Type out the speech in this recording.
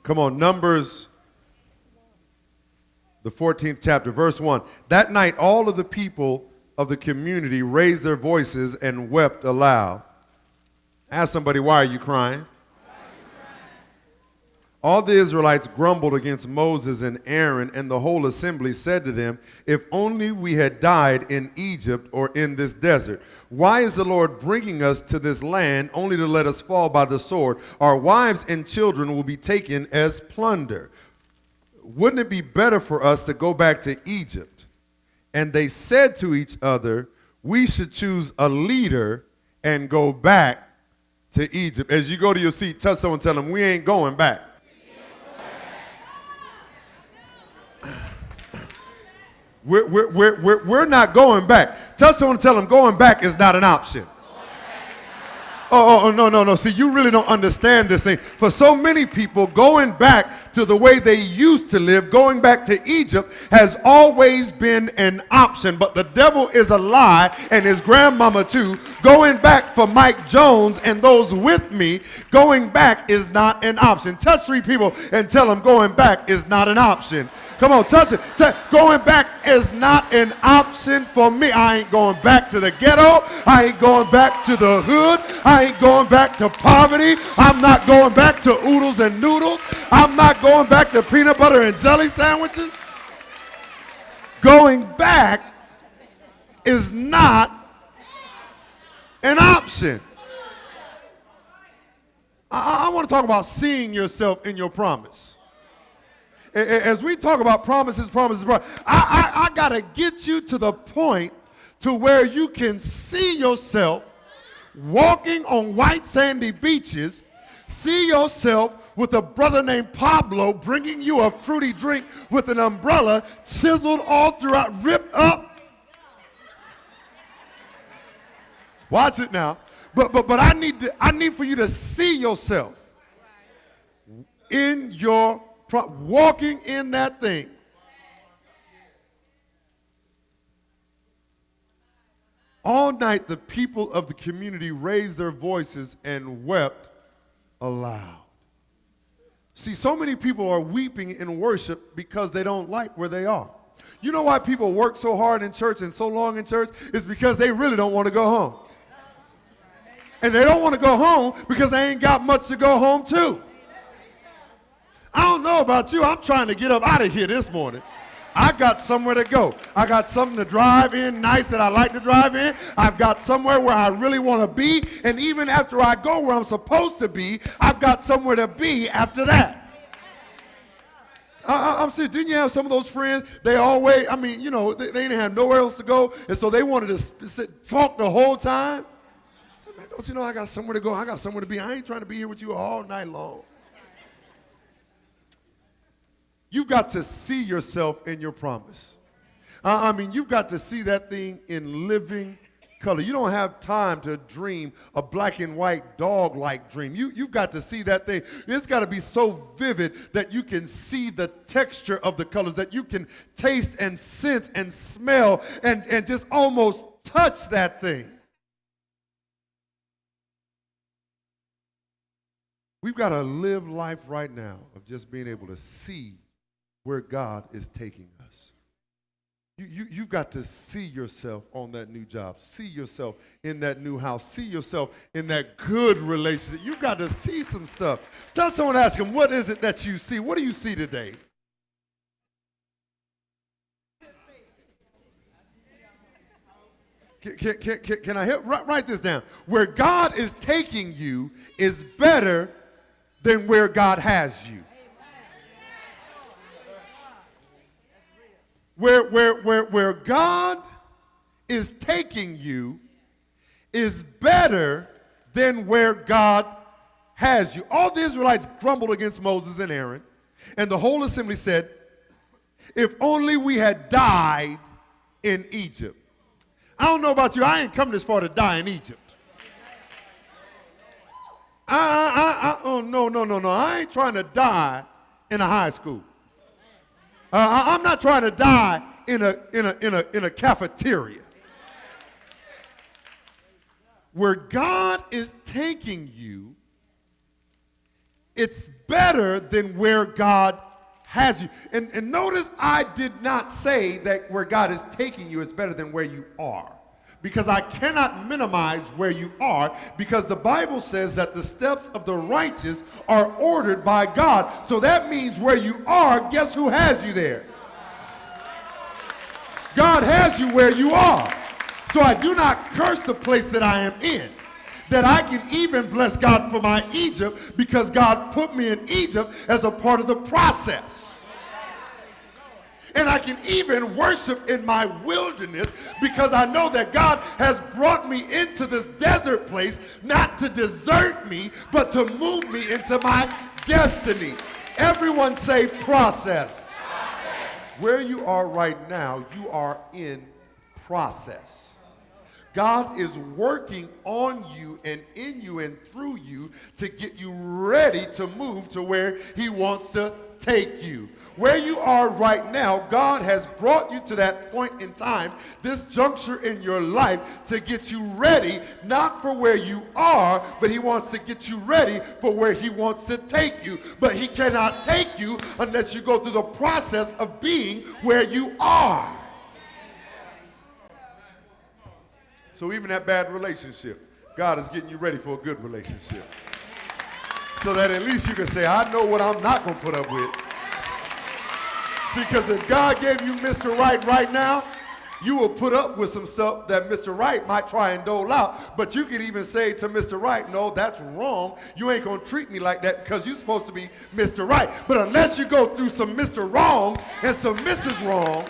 Come on, Numbers, the 14th chapter, verse 1. That night, all of the people of the community raised their voices and wept aloud. Ask somebody, why are you crying? All the Israelites grumbled against Moses and Aaron, and the whole assembly said to them, if only we had died in Egypt or in this desert. Why is the Lord bringing us to this land only to let us fall by the sword? Our wives and children will be taken as plunder. Wouldn't it be better for us to go back to Egypt? And they said to each other, we should choose a leader and go back to Egypt. As you go to your seat, touch someone, tell them, we ain't going back. We're not going back. Tell someone, tell them going back is not an option. No. See, you really don't understand this thing. For so many people, going back to the way they used to live, going back to Egypt has always been an option. But the devil is a lie, and his grandmama too. Going back for Mike Jones and those with me, going back is not an option. Touch three people and tell them going back is not an option. Come on, touch it. Going back is not an option for me. I ain't going back to the ghetto. I ain't going back to the hood. I ain't going back to poverty. I'm not going back to oodles and noodles. I'm not going back to peanut butter and jelly sandwiches. Going back is not an option. I want to talk about seeing yourself in your promise. As we talk about promises, I got to get you to the point to where you can see yourself walking on white sandy beaches, see yourself with a brother named Pablo bringing you a fruity drink with an umbrella chiseled all throughout, ripped up. Watch it now. But I need for you to see yourself in your walking in that thing. All night the people of the community raised their voices and wept aloud. See, so many people are weeping in worship because they don't like where they are. You know why people work so hard in church and so long in church? It's because they really don't want to go home. And they don't want to go home because they ain't got much to go home to. I don't know about you. I'm trying to get up out of here this morning. I got somewhere to go. I got something to drive in nice that I like to drive in. I've got somewhere where I really want to be. And even after I go where I'm supposed to be, I've got somewhere to be after that. I'm saying, didn't you have some of those friends? They always, they didn't have nowhere else to go. And so they wanted to talk the whole time. I said, man, don't you know I got somewhere to go? I got somewhere to be. I ain't trying to be here with you all night long. You've got to see yourself in your promise. You've got to see that thing in living color. You don't have time to dream a black and white dog-like dream. You've got to see that thing. It's got to be so vivid that you can see the texture of the colors, that you can taste and sense and smell and just almost touch that thing. We've got to live life right now of just being able to see where God is taking us. You've got to see yourself on that new job. See yourself in that new house. See yourself in that good relationship. You've got to see some stuff. Tell someone, ask them, what is it that you see? What do you see today? Can I write this down? Where God is taking you is better than where God has you. Where God is taking you is better than where God has you. All the Israelites grumbled against Moses and Aaron, and the whole assembly said, if only we had died in Egypt. I don't know about you, I ain't come this far to die in Egypt. No. I ain't trying to die in a high school. I'm not trying to die in a cafeteria. Where God is taking you it's better than where God has you. And notice I did not say that where God is taking you is better than where you are. Because I cannot minimize where you are, because the Bible says that the steps of the righteous are ordered by God. So that means where you are, guess who has you there? God has you where you are. So I do not curse the place that I am in. That I can even bless God for my Egypt, because God put me in Egypt as a part of the process. And I can even worship in my wilderness, because I know that God has brought me into this desert place not to desert me, but to move me into my destiny. Everyone say process. Where you are right now, you are in process. God is working on you and in you and through you to get you ready to move to where he wants to take you. Where you are right now, God has brought you to that point in time, this juncture in your life, to get you ready, not for where you are, but he wants to get you ready for where he wants to take you. But he cannot take you unless you go through the process of being where you are. So even that bad relationship, God is getting you ready for a good relationship. So that at least you can say, I know what I'm not going to put up with. See, because if God gave you Mr. Right now, you will put up with some stuff that Mr. Right might try and dole out. But you could even say to Mr. Right, no, that's wrong. You ain't going to treat me like that because you're supposed to be Mr. Right. But unless you go through some Mr. Wrongs and some Mrs. Wrongs,